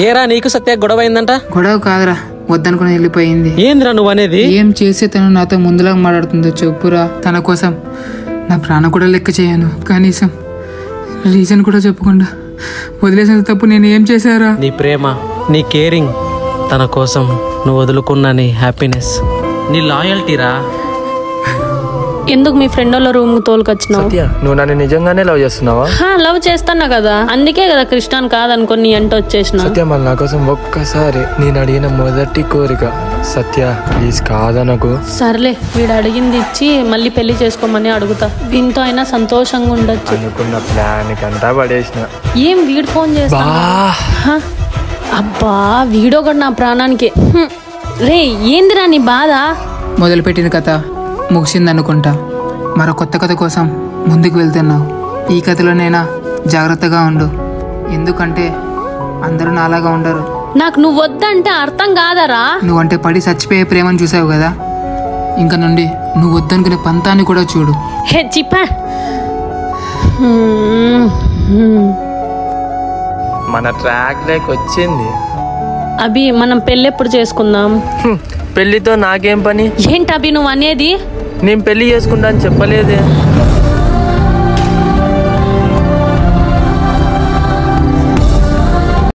ఏరా నీకు సత్య గొడవ అయిందంట? గొడవ కాదురా, వద్దనుకుని వెళ్ళిపోయింది. ఏందిరా నువ్వు అనేది? ఏం చేస్తే తను నాతో ముందులాగా మాట్లాడుతుందో చెప్పురా. తన కోసం నా ప్రాణం కూడా లెక్క చేయను, కనీసం రీజన్ కూడా చెప్పకుండా వదిలేసిన తప్పు నేను ఏం చేశారా? నీ ప్రేమ, నీ కేరింగ్, తన కోసం నువ్వు వదులుకున్న నీ హ్యాపీనెస్, నీ లాయల్టీరా. ఎందుకు మీ ఫ్రెండ్ వాళ్ళ రూమ్ తోలుకొచ్చినావు? నువ్వు నన్ను నిజంగానే లవ్ చేస్తున్నావా? లవ్ చేస్తున్నా కదా, అందుకే కదా కృష్ణాన్ కాదనుకొని నీ అంట వచ్చేసిన. సత్య మళ్ళీ నా కోసం ఒక్కసారి నేను అడిగిన మొదటి కోరిక. సత్య ప్లీజ్ కాదనకు. సర్లే, వీడు అడిగింది ఇచ్చి మళ్ళీ పెళ్లి చేసుకోమని అడుగుతా. దీంతో అయినా సంతోషంగా ఉండొచ్చు. అనుకున్న ప్లాన్ కంతా పడేసిన. ఏం వీడు ఫోన్ చేస్తా? అబ్బా వీడో కూడా నా ప్రాణానికి. రే ఏందిరా నీ బాధ? మొదలుపెట్టిన కథ ముగిసిందనుకుంటా. మరో కొత్త కథ కోసం ముందుకు వెళ్తున్నావు. ఈ కథలోనైనా జాగ్రత్తగా ఉండు, ఎందుకంటే అందరూ నాలాగా ఉండరు. నాకు నువ్వు వద్దంటే అర్థం కాదరా? నువ్వంటే పడి చచ్చిపోయే ప్రేమను చూసావు కదా, ఇంక నుండి నువ్వు వద్దనుకునే పంతాన్ని కూడా చూడు. హే చిప్పా. మన ట్రాక్ లేక్ వచ్చింది. అభి మనం పెళ్ళి ఎప్పుడు చేసుకుందాం? పెళ్లితో నాకేం పని? ఏంటి అభి నువ్వు అనేది? నేను పెళ్లి చేసుకుంటా అని చెప్పలేదే.